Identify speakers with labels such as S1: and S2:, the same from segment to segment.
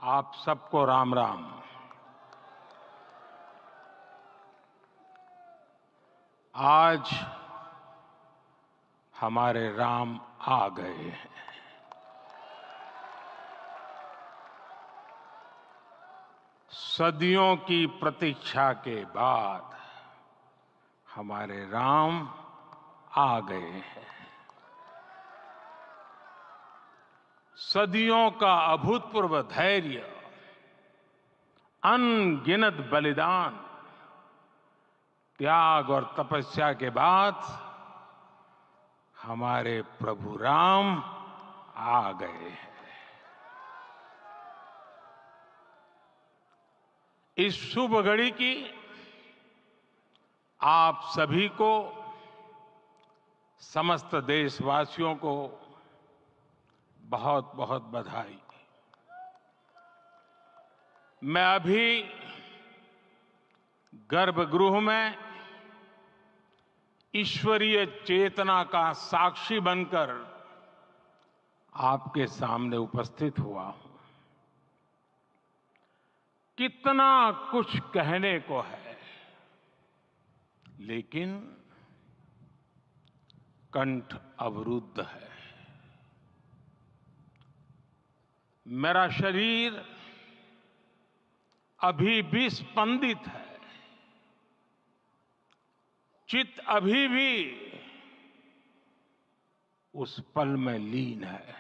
S1: आप सबको राम राम। आज हमारे राम आ गए हैं। सदियों की प्रतीक्षा के बाद हमारे राम आ गए हैं। सदियों का अभूतपूर्व धैर्य, अनगिनत बलिदान, त्याग और तपस्या के बाद हमारे प्रभु राम आ गए हैं। इस शुभ घड़ी की आप सभी को, समस्त देशवासियों को बहुत बहुत बधाई। मैं अभी गर्भगृह में ईश्वरीय चेतना का साक्षी बनकर आपके सामने उपस्थित हुआ हूं। कितना कुछ कहने को है, लेकिन कंठ अवरुद्ध है। मेरा शरीर अभी भी स्पंदित है, चित्त अभी भी उस पल में लीन है।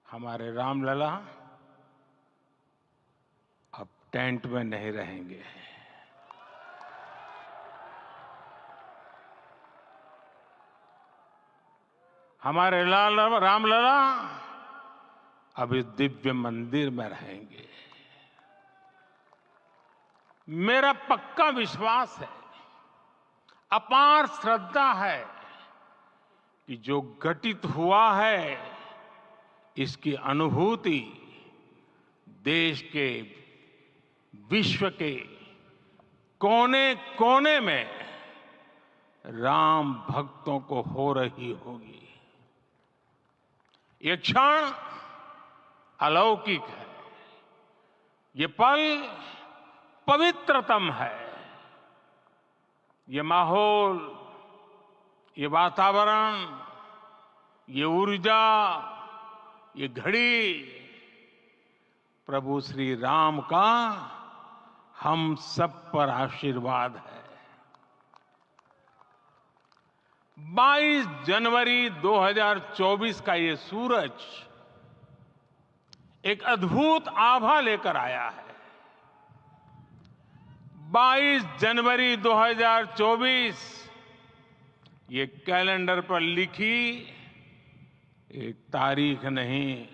S1: हमारे रामलला अब टेंट में नहीं रहेंगे। हमारे रामलला अब इस दिव्य मंदिर में रहेंगे। मेरा पक्का विश्वास है, अपार श्रद्धा है कि जो घटित हुआ है, इसकी अनुभूति देश के, विश्व के कोने कोने में राम भक्तों को हो रही होगी। ये क्षण अलौकिक है, ये पल पवित्रतम है। ये माहौल, ये वातावरण, ये ऊर्जा, ये घड़ी प्रभु श्री राम का हम सब पर आशीर्वाद है। 22 जनवरी 2024 का ये सूरज एक अद्भुत आभा लेकर आया है। 22 जनवरी 2024 ये कैलेंडर पर लिखी एक तारीख नहीं,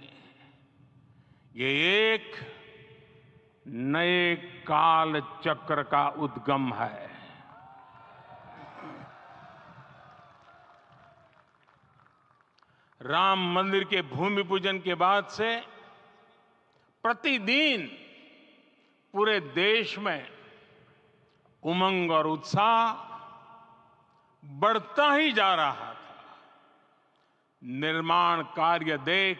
S1: ये एक नए काल चक्र का उद्गम है। राम मंदिर के भूमि पूजन के बाद से प्रतिदिन पूरे देश में उमंग और उत्साह बढ़ता ही जा रहा था। निर्माण कार्य देख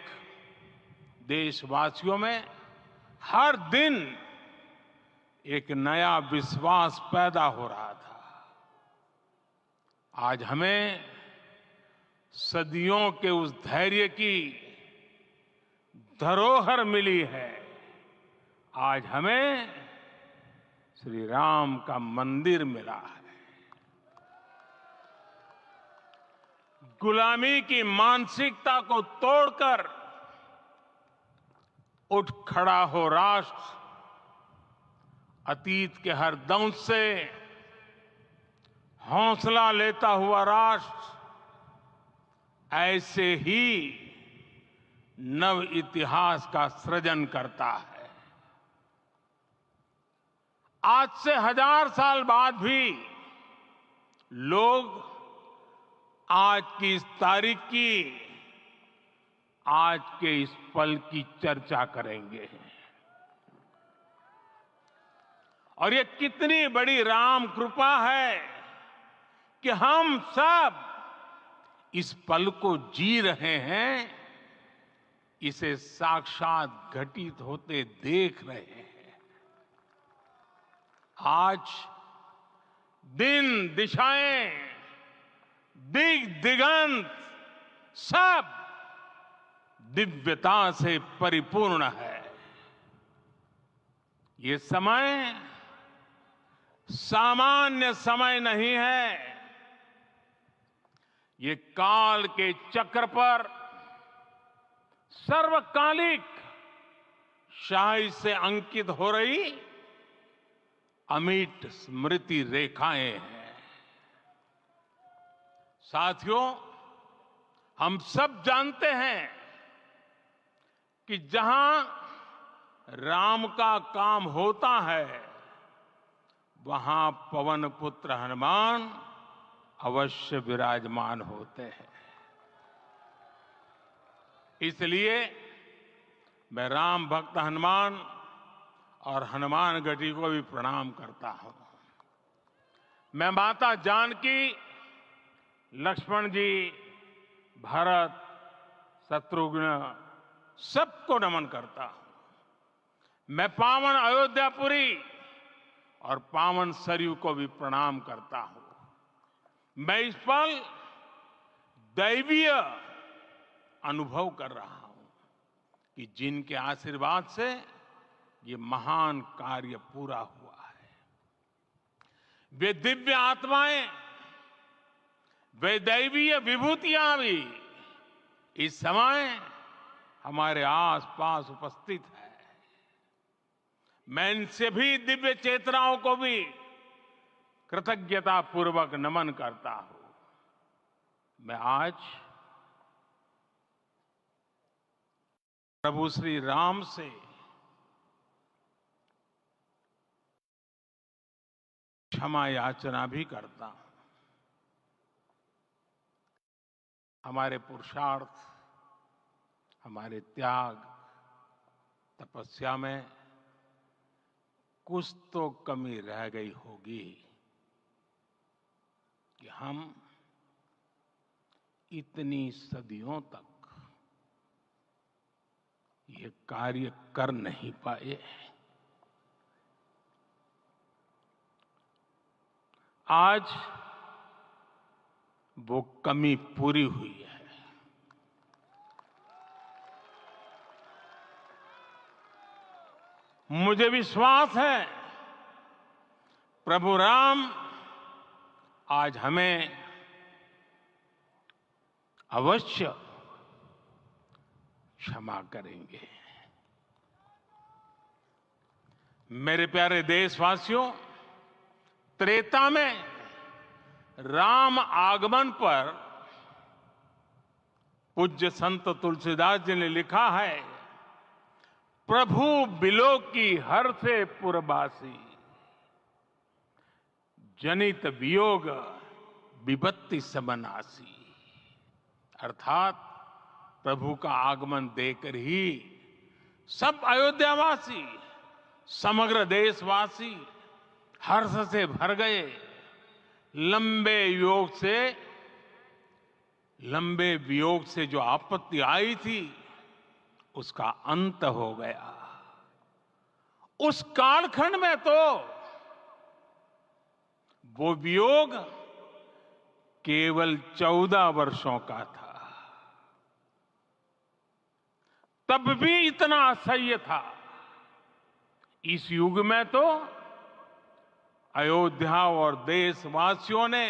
S1: देशवासियों में हर दिन एक नया विश्वास पैदा हो रहा था। आज हमें सदियों के उस धैर्य की धरोहर मिली है। आज हमें श्री राम का मंदिर मिला है। गुलामी की मानसिकता को तोड़कर उठ खड़ा हो राष्ट्र। अतीत के हर दंश से हौसला लेता हुआ राष्ट्र ऐसे ही नव इतिहास का सृजन करता है। आज से 1000 साल बाद भी लोग आज की इस तारीख की, आज के इस पल की चर्चा करेंगे। और ये कितनी बड़ी राम कृपा है कि हम सब इस पल को जी रहे हैं, इसे साक्षात घटित होते देख रहे हैं। आज दिन दिशाएं, दिगंत सब दिव्यता से परिपूर्ण है। ये समय सामान्य समय नहीं है। ये काल के चक्र पर सर्वकालिक शाही से अंकित हो रही अमिट स्मृति रेखाएं हैं। साथियों, हम सब जानते हैं कि जहां राम का काम होता है, वहां पवन पुत्र हनुमान अवश्य विराजमान होते हैं। इसलिए मैं राम भक्त हनुमान और हनुमान गढ़ी को भी प्रणाम करता हूं। मैं माता जानकी, लक्ष्मण जी, भरत, शत्रुघ्न सबको नमन करता हूं। मैं पावन अयोध्यापुरी और पावन सरयू को भी प्रणाम करता हूं। मैं इस पल दैवीय अनुभव कर रहा हूं कि जिनके आशीर्वाद से ये महान कार्य पूरा हुआ है। वे दिव्य आत्माएं, वे दैवीय विभूतियां भी इस समय हमारे आसपास उपस्थित है। मैं इन सभी दिव्य चेतनाओं को भी कृतज्ञता पूर्वक नमन करता हूं। मैं आज प्रभु श्री राम से क्षमा याचना भी करता हूं। हमारे पुरुषार्थ, हमारे त्याग, तपस्या में कुछ तो कमी रह गई होगी कि हम इतनी सदियों तक ये कार्य कर नहीं पाए। आज वो कमी पूरी हुई है। मुझे विश्वास है प्रभु राम आज हमें अवश्य क्षमा करेंगे। मेरे प्यारे देशवासियों, त्रेता में राम आगमन पर पूज्य संत तुलसीदास जी ने लिखा है, प्रभु बिलोकी हर से पुरबासी, जनित वियोग विपत्ति समनासी। अर्थात प्रभु का आगमन देकर ही सब अयोध्यावासी, समग्र देशवासी हर्ष से भर गए। लंबे वियोग से जो आपत्ति आई थी, उसका अंत हो गया। उस कालखंड में तो वो वियोग केवल 14 वर्षों का था। तब भी इतना असह्य था। इस युग में तो अयोध्या और देशवासियों ने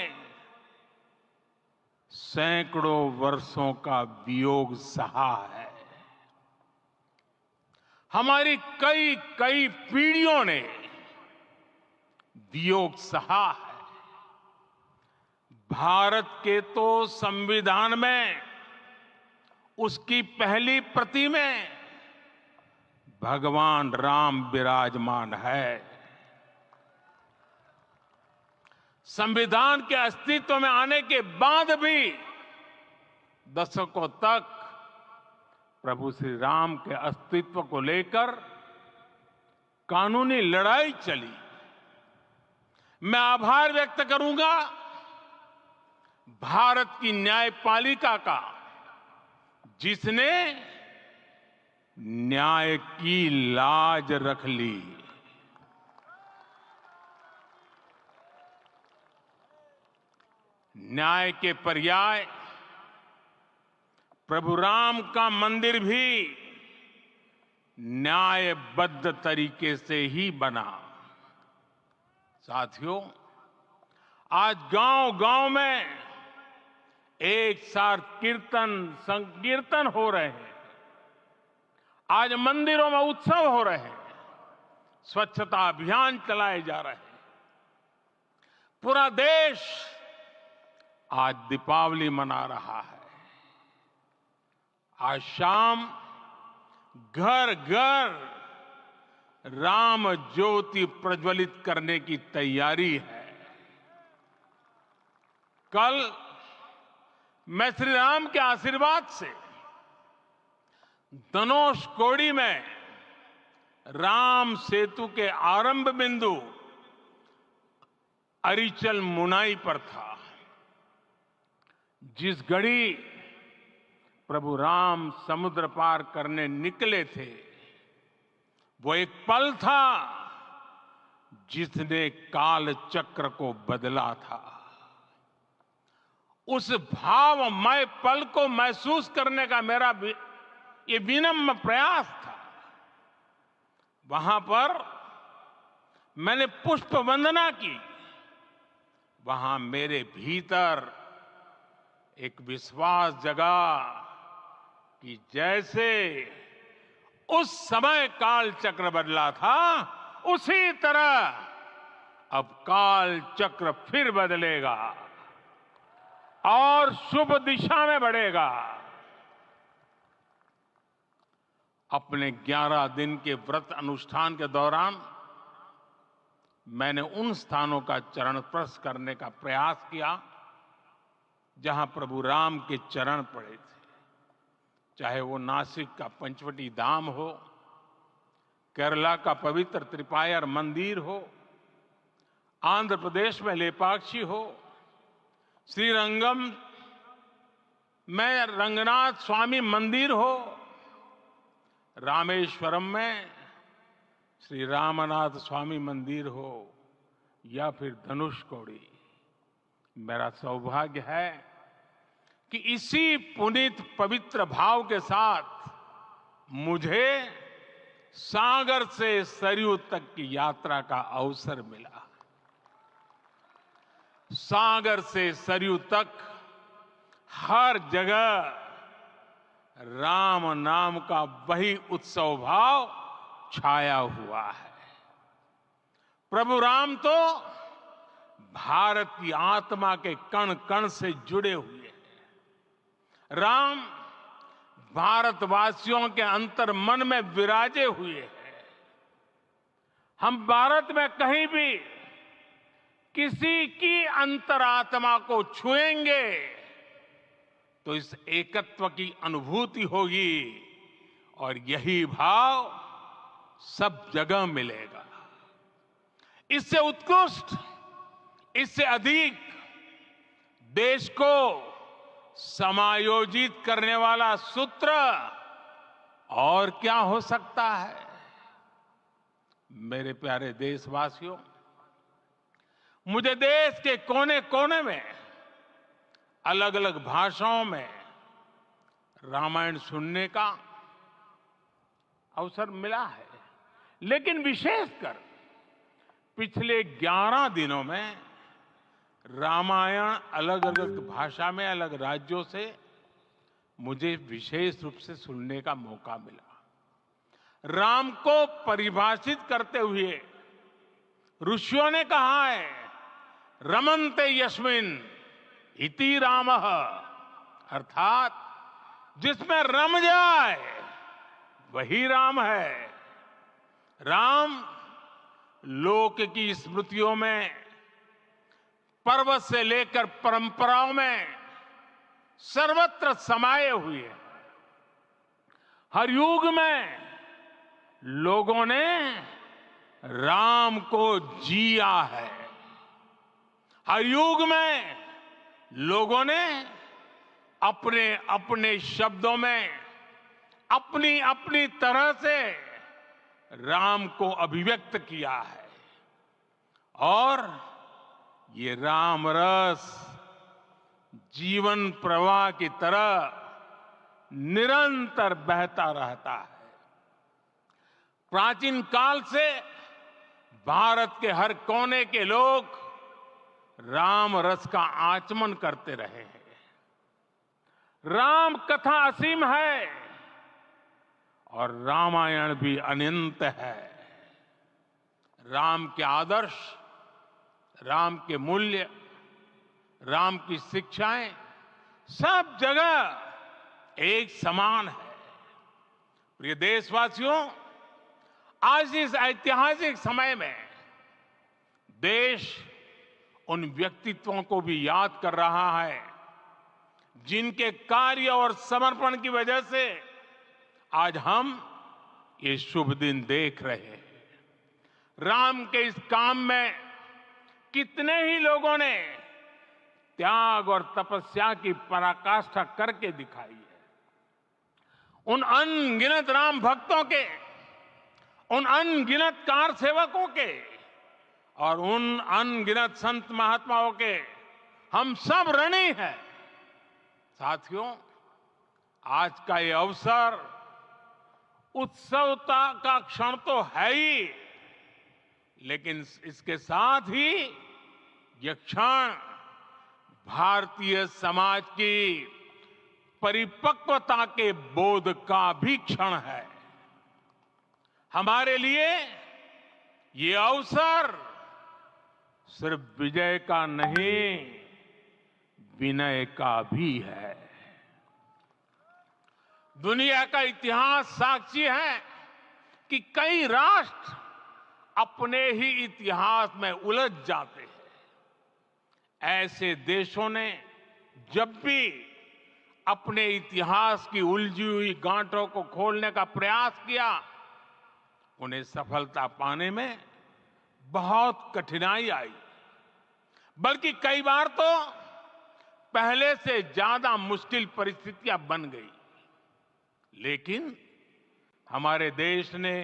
S1: सैकड़ों वर्षों का वियोग सहा है। हमारी कई कई पीढ़ियों ने वियोग सहा है। भारत के तो संविधान में उसकी पहली प्रति में भगवान राम विराजमान है। संविधान के अस्तित्व में आने के बाद भी दशकों तक प्रभु श्री राम के अस्तित्व को लेकर कानूनी लड़ाई चली। मैं आभार व्यक्त करूंगा भारत की न्यायपालिका का, जिसने न्याय की लाज रख ली। न्याय के पर्याय प्रभु राम का मंदिर भी न्यायबद्ध तरीके से ही बना। साथियों, आज गांव-गांव में एक साथ कीर्तन संकीर्तन हो रहे हैं। आज मंदिरों में उत्सव हो रहे हैं, स्वच्छता अभियान चलाए जा रहे हैं। पूरा देश आज दीपावली मना रहा है। आज शाम घर घर राम ज्योति प्रज्वलित करने की तैयारी है। कल मैं श्री राम के आशीर्वाद से धनुषकोडी में राम सेतु के आरंभ बिंदु अरिचल मुनाई पर था। जिस घड़ी प्रभु राम समुद्र पार करने निकले थे, वो एक पल था जिसने काल चक्र को बदला था। उस भावमय पल को महसूस करने का मेरा ये विनम्र प्रयास था। वहां पर मैंने पुष्प वंदना की। वहां मेरे भीतर एक विश्वास जगा कि जैसे उस समय काल चक्र बदला था, उसी तरह अब काल चक्र फिर बदलेगा और शुभ दिशा में बढ़ेगा। अपने 11 दिन के व्रत अनुष्ठान के दौरान मैंने उन स्थानों का चरण स्पर्श करने का प्रयास किया जहां प्रभु राम के चरण पड़े थे। चाहे वो नासिक का पंचवटी धाम हो, केरला का पवित्र त्रिपायर मंदिर हो, आंध्र प्रदेश में लेपाक्षी हो, श्रीरंगम में रंगनाथ स्वामी मंदिर हो, रामेश्वरम में श्री रामनाथ स्वामी मंदिर हो, या फिर धनुषकोडी। मेरा सौभाग्य है कि इसी पुनीत पवित्र भाव के साथ मुझे सागर से सरयू तक की यात्रा का अवसर मिला। सागर से सरयू तक हर जगह राम नाम का वही उत्सव भाव छाया हुआ है। प्रभु राम तो भारत की आत्मा के कण कण से जुड़े हुए हैं। राम भारतवासियों के अंतर मन में विराजे हुए हैं। हम भारत में कहीं भी किसी की अंतरात्मा को छुएंगे तो इस एकत्व की अनुभूति होगी और यही भाव सब जगह मिलेगा। इससे उत्कृष्ट, इससे अधिक देश को समायोजित करने वाला सूत्र और क्या हो सकता है। मेरे प्यारे देशवासियों, मुझे देश के कोने कोने में अलग अलग भाषाओं में रामायण सुनने का अवसर मिला है, लेकिन विशेषकर पिछले 11 दिनों में रामायण अलग अलग भाषा में अलग राज्यों से मुझे विशेष रूप से सुनने का मौका मिला। राम को परिभाषित करते हुए ऋषियों ने कहा है, रमन्ते यस्मिन् इति रामः, अर्थात जिसमें रम जाए वही राम है। राम लोक की स्मृतियों में, पर्वत से लेकर परंपराओं में सर्वत्र समाये हुए हैं। हर युग में लोगों ने राम को जिया है। हर युग में लोगों ने अपने अपने शब्दों में अपनी अपनी तरह से राम को अभिव्यक्त किया है और ये राम रस जीवन प्रवाह की तरह निरंतर बहता रहता है। प्राचीन काल से भारत के हर कोने के लोग राम रस का आचमन करते रहे हैं। राम कथा असीम है और रामायण भी अनंत है। राम के आदर्श, राम के मूल्य, राम की शिक्षाएं सब जगह एक समान है। प्रिय देशवासियों, आज इस ऐतिहासिक समय में देश उन व्यक्तित्वों को भी याद कर रहा है जिनके कार्य और समर्पण की वजह से आज हम ये शुभ दिन देख रहे हैं। राम के इस काम में कितने ही लोगों ने त्याग और तपस्या की पराकाष्ठा करके दिखाई है। उन अनगिनत राम भक्तों के, उन अनगिनत कार सेवकों के और उन अनगिनत संत महात्माओं के हम सब ऋणी हैं। साथियों, आज का ये अवसर उत्सवता का क्षण तो है ही, लेकिन इसके साथ ही यह क्षण भारतीय समाज की परिपक्वता के बोध का भी क्षण है। हमारे लिए ये अवसर सिर्फ विजय का नहीं, विनय का भी है। दुनिया का इतिहास साक्षी है कि कई राष्ट्र अपने ही इतिहास में उलझ जाते हैं। ऐसे देशों ने जब भी अपने इतिहास की उलझी हुई गांठों को खोलने का प्रयास किया, उन्हें सफलता पाने में बहुत कठिनाई आई, बल्कि कई बार तो पहले से ज्यादा मुश्किल परिस्थितियां बन गई। लेकिन हमारे देश ने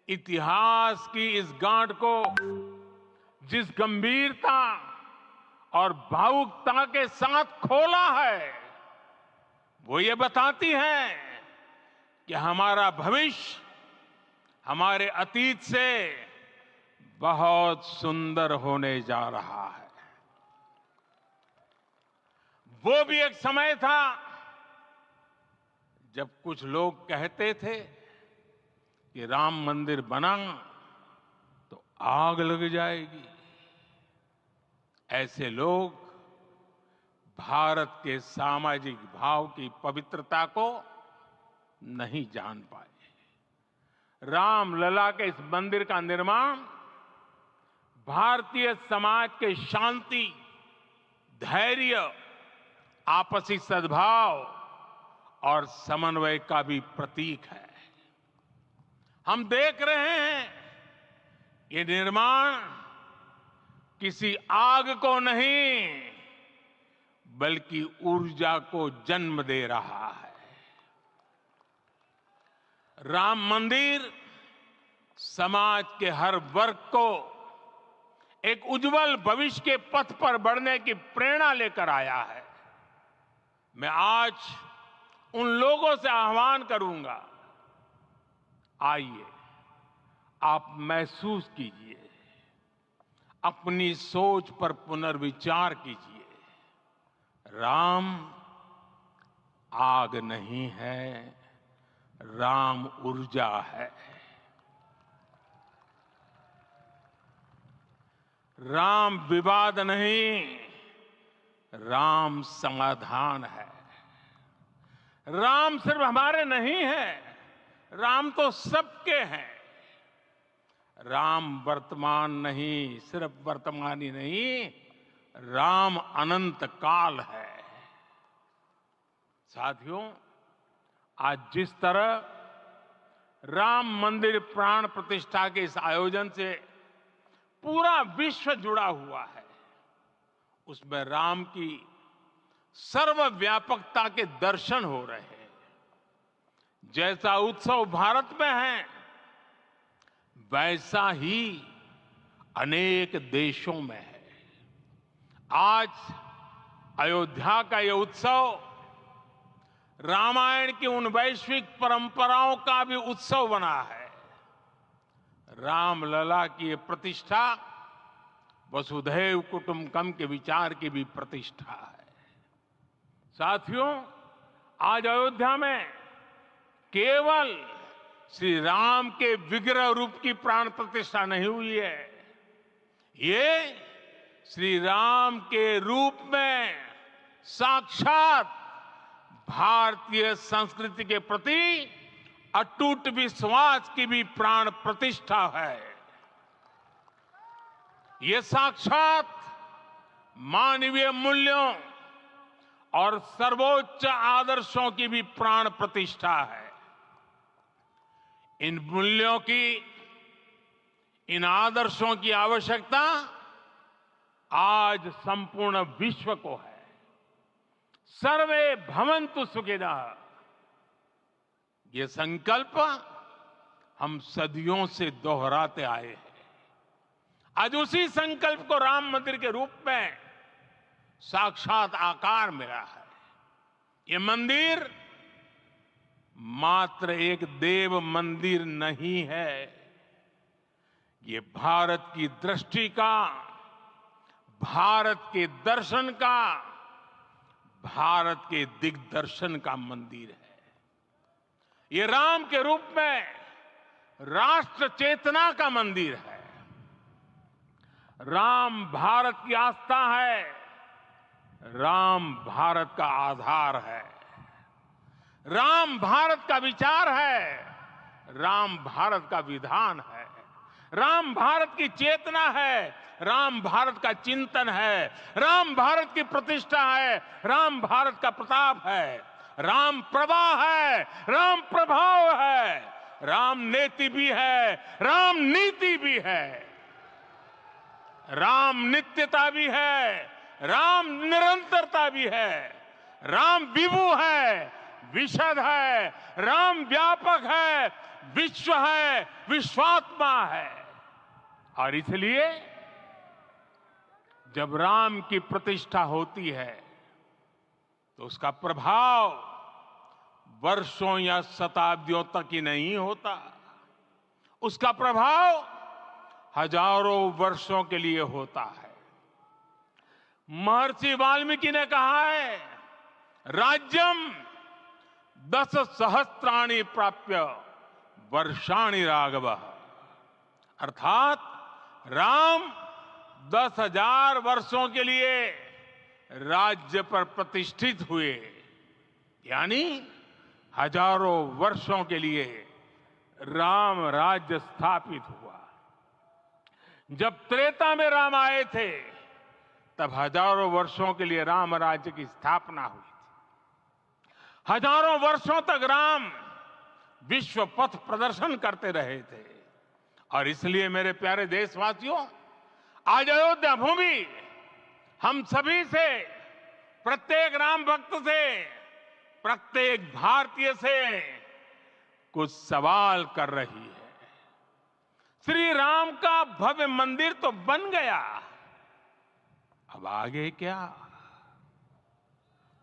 S1: इतिहास की इस गांठ को जिस गंभीरता और भावुकता के साथ खोला है, वो ये बताती है कि हमारा भविष्य हमारे अतीत से बहुत सुंदर होने जा रहा है। वो भी एक समय था जब कुछ लोग कहते थे कि राम मंदिर बना तो आग लग जाएगी। ऐसे लोग भारत के सामाजिक भाव की पवित्रता को नहीं जान पाए। रामलला के इस मंदिर का निर्माण भारतीय समाज के शांति, धैर्य, आपसी सद्भाव और समन्वय का भी प्रतीक है। हम देख रहे हैं ये निर्माण किसी आग को नहीं, बल्कि ऊर्जा को जन्म दे रहा है। राम मंदिर समाज के हर वर्ग को एक उज्जवल भविष्य के पथ पर बढ़ने की प्रेरणा लेकर आया है। मैं आज उन लोगों से आह्वान करूंगा, आइए आप महसूस कीजिए, अपनी सोच पर पुनर्विचार कीजिए। राम आग नहीं है, राम ऊर्जा है। राम विवाद नहीं, राम समाधान है। राम सिर्फ हमारे नहीं है, राम तो सबके हैं। राम वर्तमान नहीं, सिर्फ वर्तमान ही नहीं, राम अनंत काल है। साथियों, आज जिस तरह राम मंदिर प्राण प्रतिष्ठा के इस आयोजन से पूरा विश्व जुड़ा हुआ है, उसमें राम की सर्वव्यापकता के दर्शन हो रहे हैं। जैसा उत्सव भारत में है, वैसा ही अनेक देशों में है। आज अयोध्या का यह उत्सव रामायण की उन वैश्विक परंपराओं का भी उत्सव बना है। रामलला की ये प्रतिष्ठा वसुधैव कुटुंबकम के विचार की भी प्रतिष्ठा है। साथियों, आज अयोध्या में केवल श्री राम के विग्रह रूप की प्राण प्रतिष्ठा नहीं हुई है, ये श्री राम के रूप में साक्षात भारतीय संस्कृति के प्रति अटूट विश्वास की भी प्राण प्रतिष्ठा है। ये साक्षात मानवीय मूल्यों और सर्वोच्च आदर्शों की भी प्राण प्रतिष्ठा है। इन मूल्यों की, इन आदर्शों की आवश्यकता आज संपूर्ण विश्व को है। सर्वे भवन्तु सुखिनः, ये संकल्प हम सदियों से दोहराते आए हैं। आज उसी संकल्प को राम मंदिर के रूप में साक्षात आकार मिला है। ये मंदिर मात्र एक देव मंदिर नहीं है, ये भारत की दृष्टि का, भारत के दर्शन का, भारत के दिग्दर्शन का मंदिर है। ये राम के रूप में राष्ट्र चेतना का मंदिर है। राम भारत की आस्था है, राम भारत का आधार है, राम भारत का विचार है, राम भारत का विधान है, राम भारत की चेतना है, राम भारत का चिंतन है, राम भारत की प्रतिष्ठा है, राम भारत का प्रताप है, राम प्रवाह है, राम प्रभाव है, राम नेति भी है, राम नीति भी है, राम नित्यता भी है, राम निरंतरता भी है, राम विभु है, विशद है, राम व्यापक है, विश्व है, विश्वात्मा है। और इसलिए जब राम की प्रतिष्ठा होती है तो उसका प्रभाव वर्षों या शताब्दियों तक ही नहीं होता, उसका प्रभाव हजारों वर्षों के लिए होता है। महर्षि वाल्मीकि ने कहा है, राज्यम 10 सहस्त्राणि प्राप्य वर्षाणि राघव, अर्थात राम 10,000 वर्षों के लिए राज्य पर प्रतिष्ठित हुए, यानी हजारों वर्षों के लिए राम राज्य स्थापित हुआ। जब त्रेता में राम आए थे तब हजारों वर्षों के लिए राम राज्य की स्थापना हुई थी। हजारों वर्षों तक राम विश्व पथ प्रदर्शन करते रहे थे। और इसलिए मेरे प्यारे देशवासियों, आज अयोध्या भूमि हम सभी से, प्रत्येक राम भक्त से, प्रत्येक भारतीय से कुछ सवाल कर रही है। श्री राम का भव्य मंदिर तो बन गया, अब आगे क्या?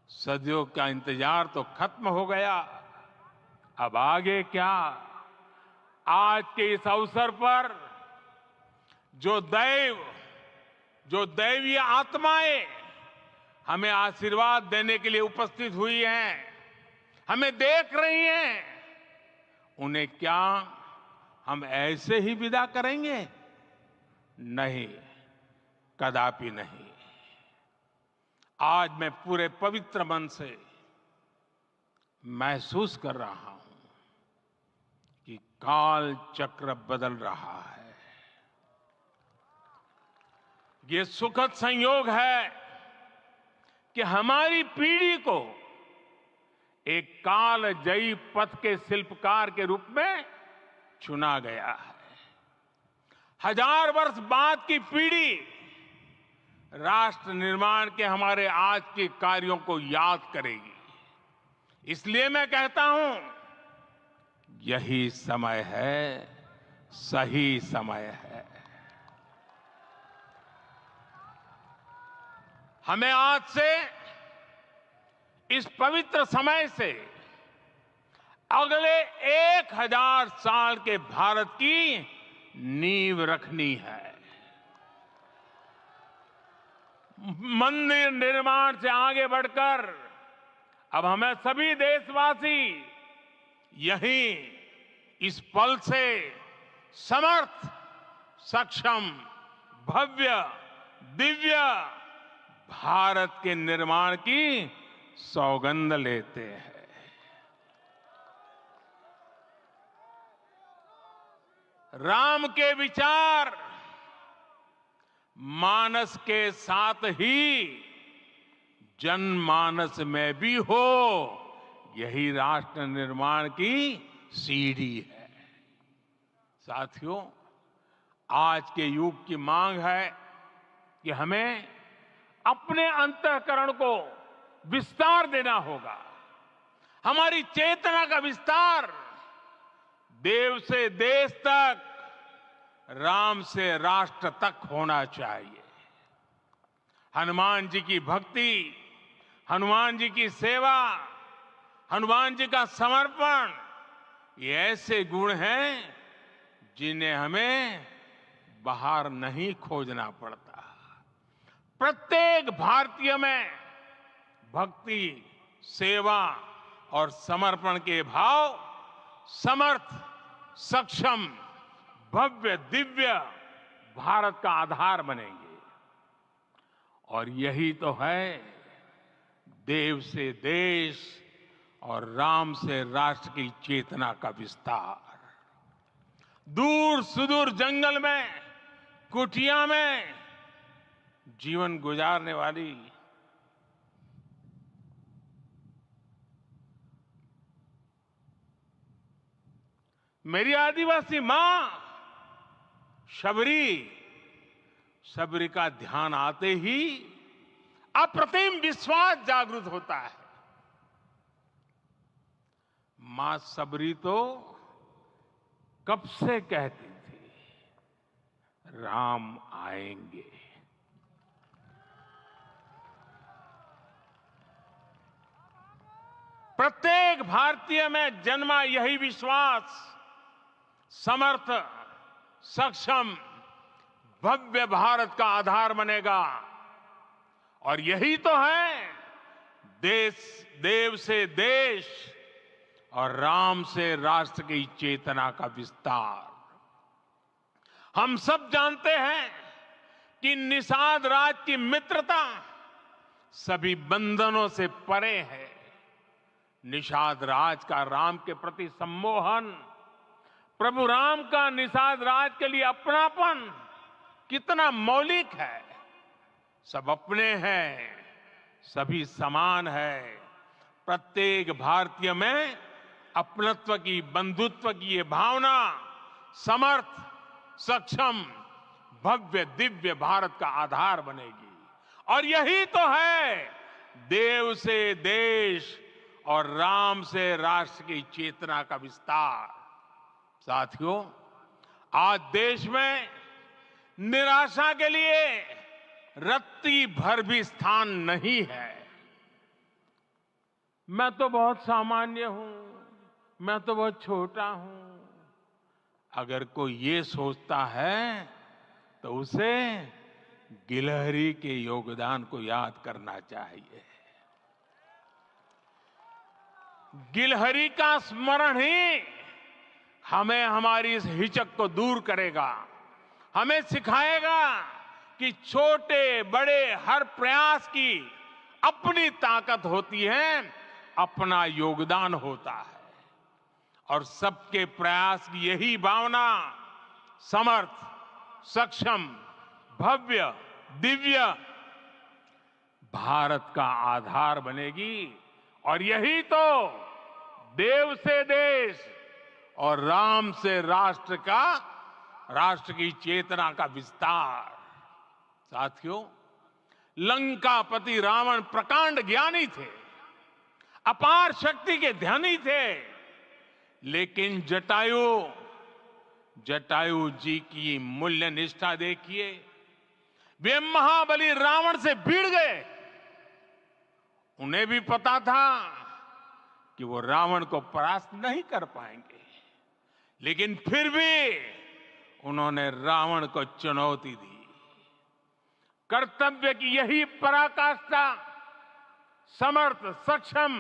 S1: सदियों का इंतजार तो खत्म हो गया, अब आगे क्या? आज के इस अवसर पर जो दैवीय आत्माएं हमें आशीर्वाद देने के लिए उपस्थित हुई हैं, हमें देख रही हैं, उन्हें क्या हम ऐसे ही विदा करेंगे? नहीं, कदापि नहीं। आज मैं पूरे पवित्र मन से महसूस कर रहा हूं कि काल चक्र बदल रहा है। ये सुखद संयोग है कि हमारी पीढ़ी को एक कालजयी पथ के शिल्पकार के रूप में चुना गया है। 1000 वर्ष बाद की पीढ़ी राष्ट्र निर्माण के हमारे आज के कार्यों को याद करेगी। इसलिए मैं कहता हूं, यही समय है, सही समय है। हमें आज से, इस पवित्र समय से अगले 1000 साल के भारत की नींव रखनी है। मंदिर निर्माण से आगे बढ़कर अब हमें सभी देशवासी यहीं इस पल से समर्थ, सक्षम, भव्य, दिव्य भारत के निर्माण की सौगंध लेते हैं। राम के विचार मानस के साथ ही जनमानस में भी हो, यही राष्ट्र निर्माण की सीढ़ी है। साथियों, आज के युग की मांग है कि हमें अपने अंतःकरण को विस्तार देना होगा। हमारी चेतना का विस्तार देव से देश तक, राम से राष्ट्र तक होना चाहिए। हनुमान जी की भक्ति, हनुमान जी की सेवा, हनुमान जी का समर्पण, ये ऐसे गुण हैं जिन्हें हमें बाहर नहीं खोजना पड़ता। प्रत्येक भारतीय में भक्ति, सेवा और समर्पण के भाव समर्थ, सक्षम, भव्य, दिव्य भारत का आधार बनेंगे। और यही तो है देव से देश और राम से राष्ट्र की चेतना का विस्तार। दूर सुदूर जंगल में, कुटिया में जीवन गुजारने वाली मेरी आदिवासी मां शबरी का ध्यान आते ही अप्रतिम विश्वास जागृत होता है। मां शबरी तो कब से कहती थी, राम आएंगे। प्रत्येक भारतीय में जन्मा यही विश्वास समर्थ, सक्षम, भव्य भारत का आधार बनेगा। और यही तो है देव से देश और राम से राष्ट्र की चेतना का विस्तार। हम सब जानते हैं कि निषाद राज की मित्रता सभी बंधनों से परे है। निषाद राज का राम के प्रति सम्मोहन, प्रभु राम का निषाद राज के लिए अपनापन कितना मौलिक है। सब अपने हैं, सभी समान है। प्रत्येक भारतीय में अपनत्व की, बंधुत्व की ये भावना समर्थ, सक्षम, भव्य, दिव्य भारत का आधार बनेगी। और यही तो है देव से देश और राम से राष्ट्र की चेतना का विस्तार। साथियों, आज देश में निराशा के लिए रत्ती भर भी स्थान नहीं है। मैं तो बहुत सामान्य हूं, मैं तो बहुत छोटा हूं। अगर कोई ये सोचता है तो उसे गिलहरी के योगदान को याद करना चाहिए। गिलहरी का स्मरण ही हमें हमारी इस हिचक को दूर करेगा, हमें सिखाएगा कि छोटे बड़े हर प्रयास की अपनी ताकत होती है, अपना योगदान होता है। और सबके प्रयास की यही भावना समर्थ, सक्षम, भव्य, दिव्य भारत का आधार बनेगी। और यही तो देव से देश और राम से राष्ट्र की चेतना का विस्तार। साथियों, लंकापति रावण प्रकांड ज्ञानी थे, अपार शक्ति के धनी थे, लेकिन जटायु जी की मूल्य निष्ठा देखिए। वे महाबली रावण से भिड़ गए। उन्हें भी पता था कि वो रावण को परास्त नहीं कर पाएंगे, लेकिन फिर भी उन्होंने रावण को चुनौती दी। कर्तव्य की यही पराकाष्ठा समर्थ, सक्षम,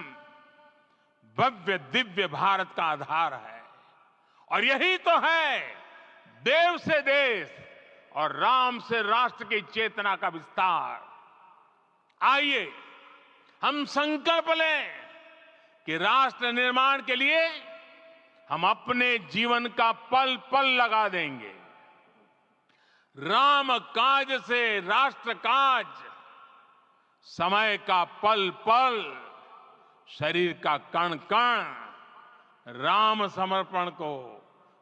S1: भव्य, दिव्य भारत का आधार है। और यही तो है देव से देश और राम से राष्ट्र की चेतना का विस्तार। आइए हम संकल्प लें कि राष्ट्र निर्माण के लिए हम अपने जीवन का पल पल लगा देंगे। राम काज से राष्ट्र काज, समय का पल पल, शरीर का कण कण राम समर्पण को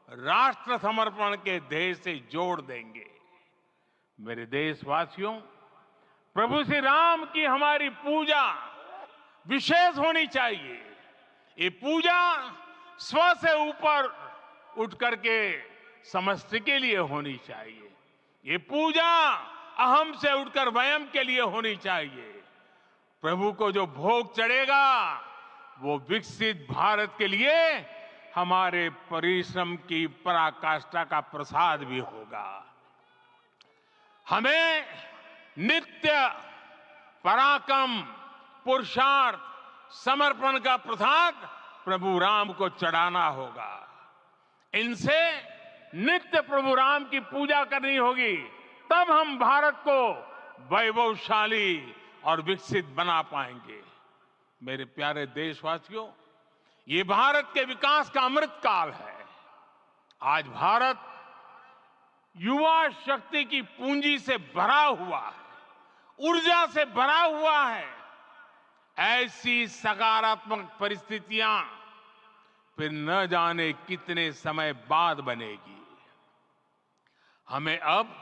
S1: राष्ट्र समर्पण के ध्येय से जोड़ देंगे। मेरे देशवासियों, प्रभु श्री राम की हमारी पूजा विशेष होनी चाहिए। ये पूजा स्व से ऊपर उठ करके समष्टि के लिए होनी चाहिए। ये पूजा अहम से उठकर वयम के लिए होनी चाहिए। प्रभु को जो भोग चढ़ेगा वो विकसित भारत के लिए हमारे परिश्रम की पराकाष्ठा का प्रसाद भी होगा। हमें नित्य पराक्रम, पुरुषार्थ, समर्पण का प्रसाद प्रभु राम को चढ़ाना होगा। इनसे नित्य प्रभु राम की पूजा करनी होगी, तब हम भारत को वैभवशाली और विकसित बना पाएंगे। मेरे प्यारे देशवासियों, ये भारत के विकास का अमृत काल है। आज भारत युवा शक्ति की पूंजी से भरा हुआ है, ऊर्जा से भरा हुआ है। ऐसी सकारात्मक परिस्थितियां फिर न जाने कितने समय बाद बनेगी। हमें अब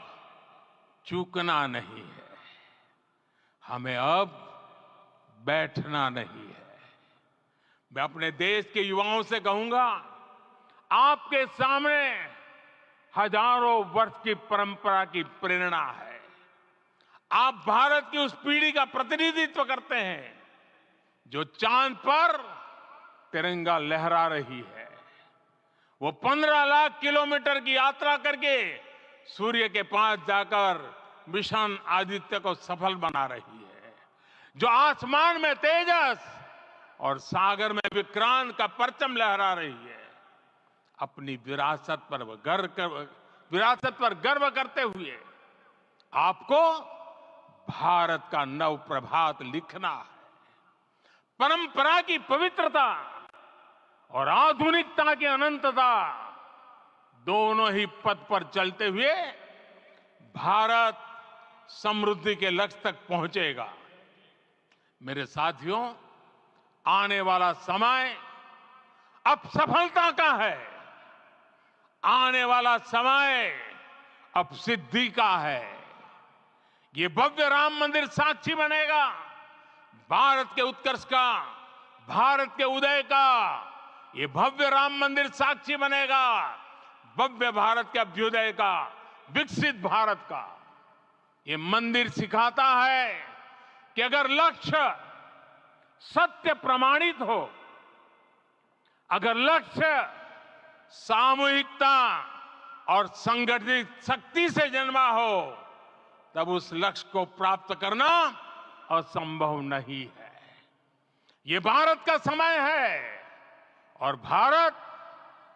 S1: चूकना नहीं है, हमें अब बैठना नहीं है। मैं अपने देश के युवाओं से कहूंगा, आपके सामने हजारों वर्ष की परंपरा की प्रेरणा है। आप भारत की उस पीढ़ी का प्रतिनिधित्व करते हैं जो चांद पर तिरंगा लहरा रही है। वो 15 लाख किलोमीटर की यात्रा करके सूर्य के पास जाकर मिशन आदित्य को सफल बना रही है। जो आसमान में तेजस और सागर में विक्रांत का परचम लहरा रही है। अपनी विरासत पर गर्व करते हुए आपको भारत का नव प्रभात लिखना है। परंपरा की पवित्रता और आधुनिकता की अनंतता, दोनों ही पथ पर चलते हुए भारत समृद्धि के लक्ष्य तक पहुंचेगा। मेरे साथियों, आने वाला समय अब सफलता का है। आने वाला समय अब सिद्धि का है। ये भव्य राम मंदिर साक्षी बनेगा भारत के उत्कर्ष का, भारत के उदय का। ये भव्य राम मंदिर साक्षी बनेगा भव्य भारत के अभ्युदय का, विकसित भारत का। ये मंदिर सिखाता है कि अगर लक्ष्य सत्य प्रमाणित हो, अगर लक्ष्य सामूहिकता और संगठित शक्ति से जन्मा हो, तब उस लक्ष्य को प्राप्त करना असंभव नहीं है। ये भारत का समय है और भारत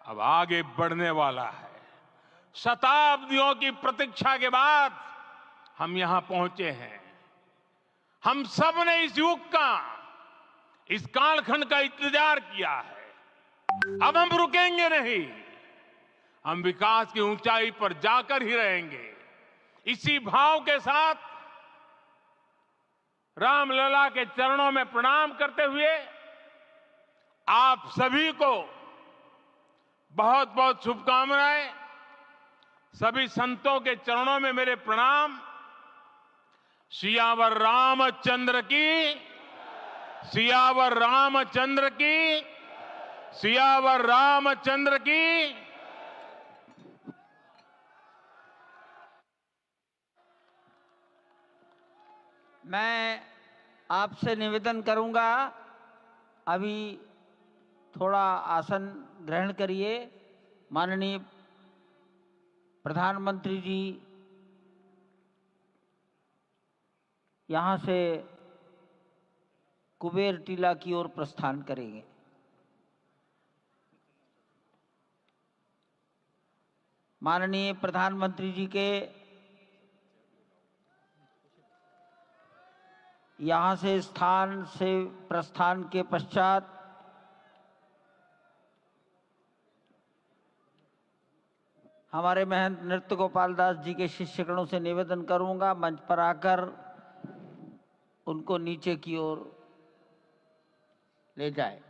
S1: अब आगे बढ़ने वाला है। शताब्दियों की प्रतीक्षा के बाद हम यहां पहुंचे हैं। हम सब ने इस युग का, इस कालखंड का इंतजार किया है। अब हम रुकेंगे नहीं, हम विकास की ऊंचाई पर जाकर ही रहेंगे। इसी भाव के साथ रामलला के चरणों में प्रणाम करते हुए आप सभी को बहुत बहुत शुभकामनाएं। सभी संतों के चरणों में मेरे प्रणाम। सियावर रामचंद्र की, सियावर रामचंद्र की, सियावर रामचंद्र की।
S2: मैं आपसे निवेदन करूंगा, अभी थोड़ा आसन ग्रहण करिए। माननीय प्रधानमंत्री जी यहाँ से कुबेर टीला की ओर प्रस्थान करेंगे। माननीय प्रधानमंत्री जी के यहाँ से स्थान से प्रस्थान के पश्चात हमारे महंत नृत्य गोपाल दास जी के शिष्यगणों से निवेदन करूंगा, मंच पर आकर उनको नीचे की ओर ले जाए।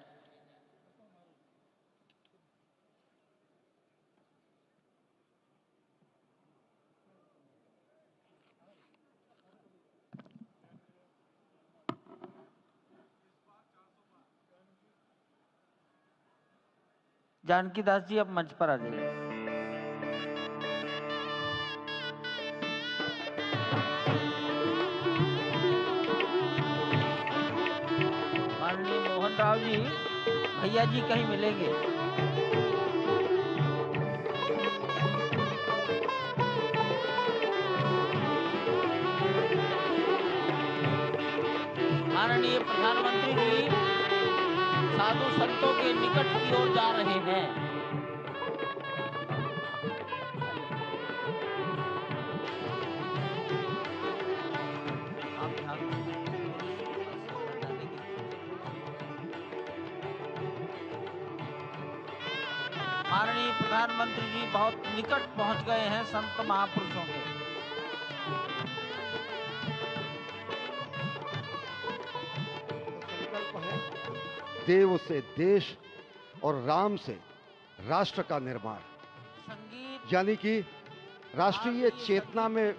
S2: जानकी दास जी अब मंच पर आ जाइए। माननीय मोहन राव जी, भैया जी कहीं मिलेंगे। माननीय प्रधानमंत्री जी साधु संतों के निकट की ओर जा रहे हैं। माननीय प्रधानमंत्री जी बहुत निकट पहुंच गए हैं संत महापुरुषों के।
S3: संकल्प है देव से देश और राम से राष्ट्र का निर्माण, यानी कि राष्ट्रीय चेतना में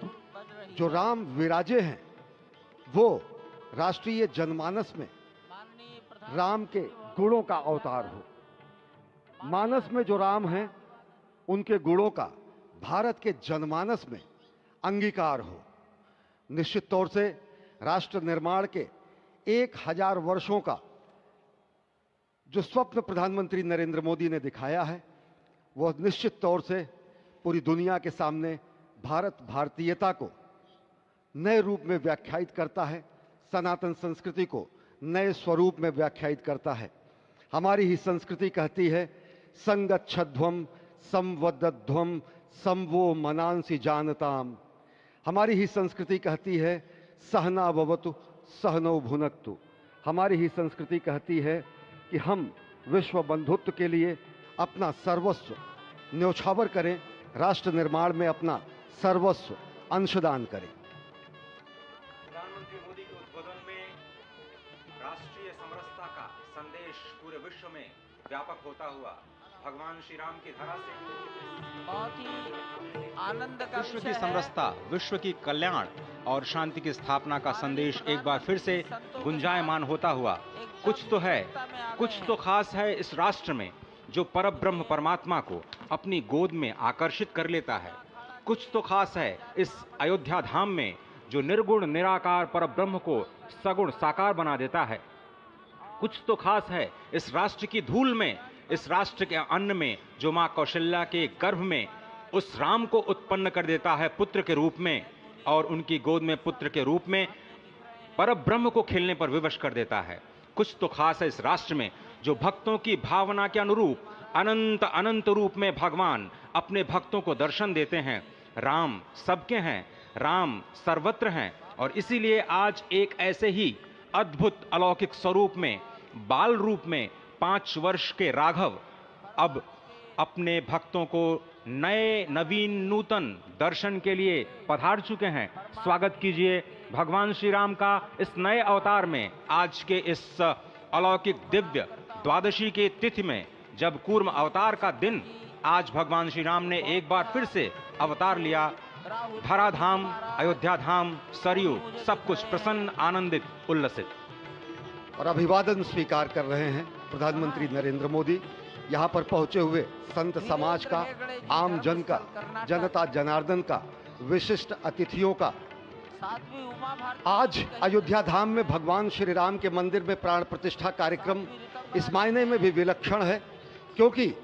S3: जो राम विराजे हैं वो राष्ट्रीय जनमानस में राम के गुणों का अवतार हो। मानस में जो राम हैं उनके गुणों का भारत के जनमानस में अंगीकार हो। निश्चित तौर से राष्ट्र निर्माण के 1000 वर्षों का जो स्वप्न प्रधानमंत्री नरेंद्र मोदी ने दिखाया है वह निश्चित तौर से पूरी दुनिया के सामने भारत भारतीयता को नए रूप में व्याख्यायित करता है, सनातन संस्कृति को नए स्वरूप में व्याख्यायित करता है। हमारी ही संस्कृति कहती है संगच्छध्वम संवदध्वम संवो मनांसि जानताम। हमारी ही संस्कृति कहती है सहना भवतु सहनौ भुनक्तु। हमारी ही संस्कृति कहती है कि हम विश्व बंधुत्व के लिए अपना सर्वस्व न्यौछावर करें, राष्ट्र निर्माण में अपना सर्वस्व अंशदान करें।
S4: प्रधानमंत्री मोदी के उद्बोधन में राष्ट्रीय समरसता का संदेश पूरे विश्व में व्यापक होता हुआ भगवान श्री राम की धरा से
S2: बहुत ही आनंद का
S5: विश्व
S2: विषय
S5: की
S2: है।
S5: समरसता, विश्व की कल्याण और शांति की स्थापना का संदेश एक बार फिर से गुंजायमान होता हुआ कुछ तो है, कुछ तो खास है इस राष्ट्र में जो परब्रह्म परमात्मा को अपनी गोद में आकर्षित कर लेता है। कुछ तो खास है इस अयोध्या धाम में जो निर्गुण निराकार परब्रह्म को सगुण साकार बना देता है। कुछ तो खास है इस राष्ट्र की धूल में, इस राष्ट्र के अन्न में जो मां कौशल्या के गर्भ में उस राम को उत्पन्न कर देता है पुत्र के रूप में, और उनकी गोद में पुत्र के रूप में परब्रह्म को खेलने पर विवश कर देता है। कुछ तो खास है इस राष्ट्र में जो भक्तों की भावना के अनुरूप अनंत अनंत रूप में भगवान अपने भक्तों को दर्शन देते हैं। राम सबके हैं, राम सर्वत्र हैं, और इसीलिए आज एक ऐसे ही अद्भुत अलौकिक स्वरूप में, बाल रूप में 5 वर्ष के राघव अब अपने भक्तों को नए नवीन नूतन दर्शन के लिए पधार चुके हैं। स्वागत कीजिए भगवान श्री राम का इस नए अवतार में। आज के इस अलौकिक दिव्य द्वादशी के तिथि में, जब कूर्म अवतार का दिन, आज भगवान श्री राम ने एक बार फिर से अवतार लिया धराधाम, अयोध्या धाम, सरयू, सब कुछ प्रसन्न, आनंदित, उल्लसित।
S3: और अभिवादन स्वीकार कर रहे हैं प्रधानमंत्री नरेंद्र मोदी। यहाँ पर पहुंचे हुए संत समाज का, आम जन का, जनता जनार्दन का, विशिष्ट अतिथियों का। आज अयोध्या धाम में भगवान श्री राम के मंदिर में प्राण प्रतिष्ठा कार्यक्रम इस मायने में भी विलक्षण है क्योंकि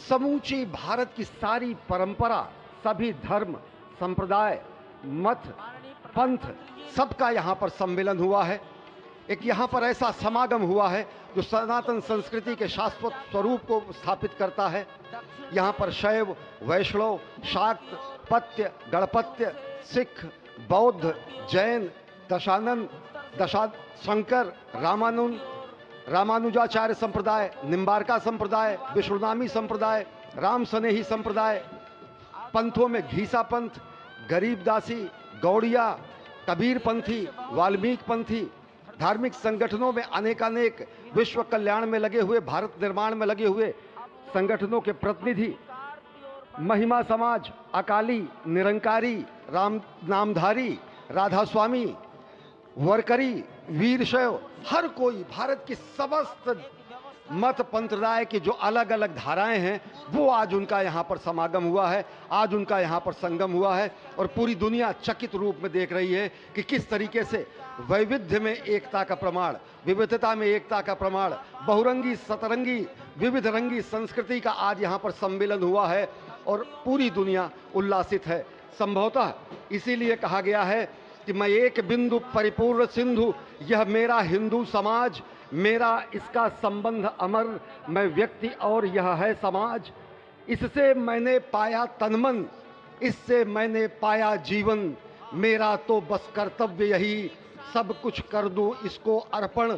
S3: समूची भारत की सारी परंपरा, सभी धर्म, संप्रदाय, मत, पंथ, सबका यहाँ पर सम्मेलन हुआ है। एक यहाँ पर ऐसा समागम हुआ है जो सनातन संस्कृति के शाश्वत स्वरूप को स्थापित करता है। यहाँ पर शैव, वैष्णव, शाक्त, पत्य, गणपत्य, सिख, बौद्ध, जैन, शंकर, रामानुजाचार्य संप्रदाय, निम्बारका संप्रदाय, विष्णुनामी संप्रदाय, राम सनेही संप्रदाय, पंथों में घीसा पंथ, गरीबदासी, गौड़िया, कबीर पंथी, वाल्मीकि पंथी, धार्मिक संगठनों में अनेकानेक विश्व कल्याण में लगे हुए, भारत निर्माण में लगे हुए संगठनों के प्रतिनिधि, महिमा समाज, अकाली, निरंकारी, राम नामधारी, राधा स्वामी, वरकरी, वीरशैव, हर कोई भारत की समस्त मत पंथराय की जो अलग अलग धाराएं हैं वो आज उनका यहाँ पर समागम हुआ है, आज उनका यहाँ पर संगम हुआ है। और पूरी दुनिया चकित रूप में देख रही है कि किस तरीके से वैविध्य में एकता का प्रमाण, विविधता में एकता का प्रमाण, बहुरंगी सतरंगी विविध रंगी संस्कृति का आज यहाँ पर सम्मेलन हुआ है और पूरी दुनिया उल्लासित है। संभवतः इसीलिए कहा गया है कि मैं एक बिंदु परिपूर्ण सिंधु, यह मेरा हिंदू समाज, मेरा इसका संबंध अमर, मैं व्यक्ति और यह है समाज। इससे मैंने पाया तनमन, इससे मैंने पाया जीवन, मेरा तो बस कर्तव्य यही, सब कुछ कर दूं इसको अर्पण।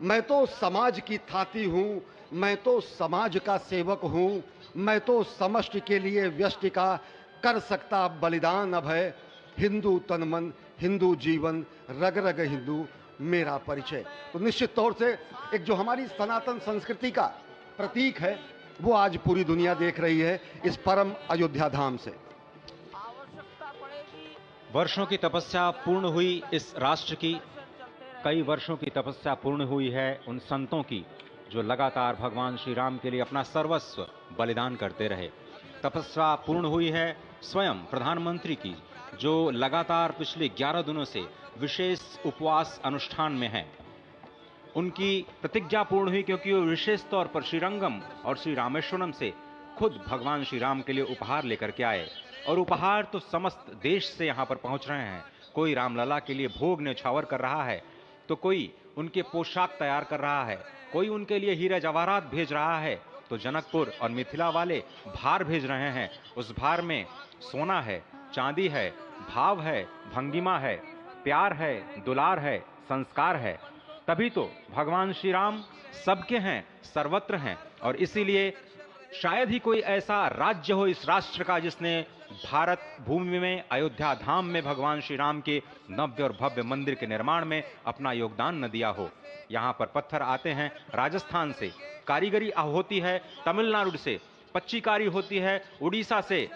S3: मैं तो समाज की थाती हूँ, मैं तो समाज का सेवक हूँ, मैं तो समष्टि के लिए व्यष्टि का कर सकता बलिदान अब है। हिंदू तनमन, हिंदू जीवन, रग रग हिंदू मेरा परिचय। तो निश्चित तौर से एक जो हमारी सनातन संस्कृति का प्रतीक है वो आज पूरी दुनिया देख रही है इस परम अयोध्या धाम से।
S5: वर्षों की तपस्या पूर्ण हुई इस राष्ट्र की, कई वर्षों की तपस्या पूर्ण हुई है उन संतों की जो लगातार भगवान श्री राम के लिए अपना सर्वस्व बलिदान करते रहे। तपस्या पूर्ण हुई है स्वयं प्रधानमंत्री की जो लगातार पिछले 11 दिनों से विशेष उपवास अनुष्ठान में हैं। उनकी प्रतिज्ञा पूर्ण हुई क्योंकि वो विशेष तौर पर श्रीरंगम और श्री रामेश्वरम से खुद भगवान श्री राम के लिए उपहार लेकर के आए और उपहार तो समस्त देश से यहाँ पर पहुँच रहे हैं। कोई रामलला के लिए भोग न्यौछावर कर रहा है, तो कोई उनके पोशाक तैयार कर रहा है, कोई उनके लिए हीरा जवाहरात भेज रहा है, तो जनकपुर और मिथिला वाले भार भेज रहे हैं। उस भार में सोना है, चांदी है, भाव है, भंगिमा है, प्यार है, दुलार है, संस्कार है। तभी तो भगवान श्री राम सबके हैं, सर्वत्र हैं। और इसीलिए शायद ही कोई ऐसा राज्य हो इस राष्ट्र का जिसने भारत भूमि में अयोध्या धाम में भगवान श्री राम के नव्य और भव्य मंदिर के निर्माण में अपना योगदान न दिया हो। यहाँ पर पत्थर आते हैं राजस्थान से, कारीगरी होती है तमिलनाडु से, पच्चीकारी होती है उड़ीसा से,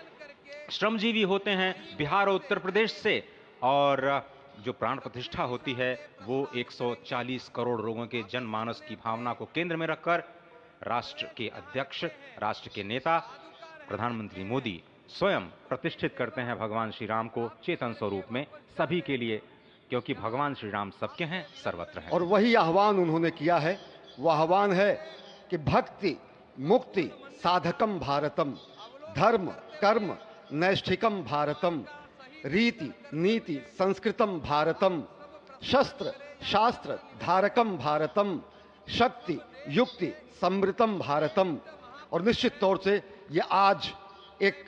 S5: श्रमजीवी होते हैं बिहार और उत्तर प्रदेश से, और जो प्राण प्रतिष्ठा होती है वो 140 करोड़ लोगों के जनमानस की भावना को केंद्र में रखकर राष्ट्र के अध्यक्ष, राष्ट्र के नेता प्रधानमंत्री मोदी स्वयं प्रतिष्ठित करते हैं भगवान श्री राम को चेतन स्वरूप में सभी के लिए, क्योंकि भगवान श्री राम सबके हैं, सर्वत्र हैं।
S3: और वही आह्वान उन्होंने किया है, वह आह्वान है कि भक्ति मुक्ति साधकम भारतम, धर्म कर्म नैष्ठिकम भारतम, रीति नीति संस्कृतम भारतम, शस्त्र शास्त्र धारकम भारतम, शक्ति युक्ति समृतम भारतम। और निश्चित तौर से ये आज एक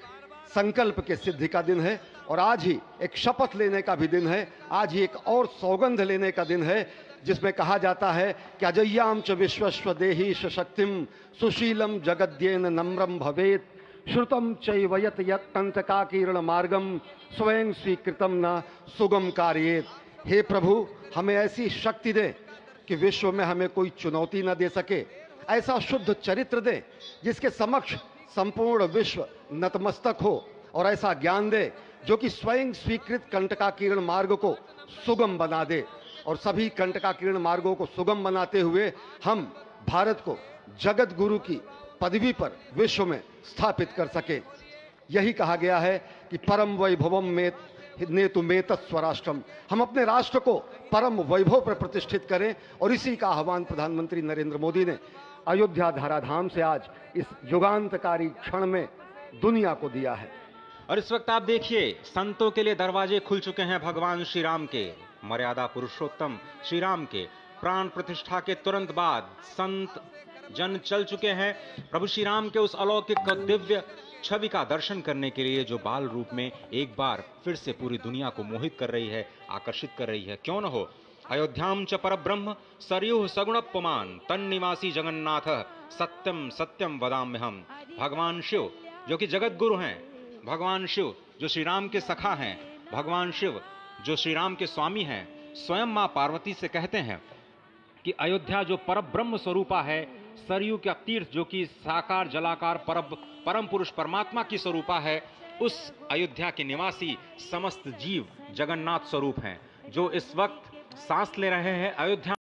S3: संकल्प के सिद्धि का दिन है और आज ही एक शपथ लेने का भी दिन है, आज ही एक और सौगंध लेने का दिन है जिसमें कहा जाता है कि अजय्याम च विश्वस्व देही शक्तिम सुशीलम जगद्येन नम्रम भवेत, श्रुतम चैवयत यत्तंतकाकीर्ण मार्गम स्वयं स्वीकृतम न सुगम कार्येत। हे प्रभु, हमें ऐसी शक्ति दे कि विश्व में हमें कोई चुनौती न दे सके, ऐसा शुद्ध चरित्र दे जिसके समक्ष संपूर्ण विश्व नतमस्तक हो, और ऐसा ज्ञान दे जो कि स्वयं स्वीकृत कंटकाकीर्ण मार्ग को सुगम बना दे और सभी कंटकाकीर्ण मार्गों को सुगम बनाते हुए हम भारत को जगत गुरु की पदवी पर विश्व में स्थापित कर सके। यही कहा गया है कि परम वैभवम में नेतु मेतत् स्वराष्ट्रम, हम अपने राष्ट्र को परम वैभव पर प्रतिष्ठित करें और इसी का आह्वान प्रधानमंत्री नरेंद्र मोदी ने अयोध्या धराधाम से आज इस युगांतकारी क्षण में दुनिया को दिया है।
S5: और इस वक्त आप देखिए, संतों के लिए दरवाजे खुल चुके हैं भगवान श्री राम के, मर्यादा पुरुषोत्तम श्री राम के प्राण प्रतिष्ठा के तुरंत बाद संत जन चल चुके हैं प्रभु श्री राम के उस अलौकिक दिव्य छवि का दर्शन करने के लिए, जो बाल रूप में एक बार फिर से पूरी दुनिया को मोहित कर रही है, आकर्षित कर रही है। क्यों न हो, अयोध्याम च परब्रह्म सरयुः सगुणप्पमान तन्निवासी जगन्नाथ सत्यम सत्यम वदाम्यहम्। भगवान शिव जो कि जगत गुरु हैं, भगवान शिव जो श्री राम के सखा हैं, भगवान शिव जो श्री राम के स्वामी हैं, स्वयं मां पार्वती से कहते हैं कि अयोध्या जो परब्रह्म स्वरूपा है, सरयू का तीर्थ जो कि साकार जलाकार परम पुरुष परमात्मा की स्वरूपा है, उस अयोध्या के निवासी समस्त जीव जगन्नाथ स्वरूप हैं, जो इस वक्त सांस ले रहे हैं अयोध्या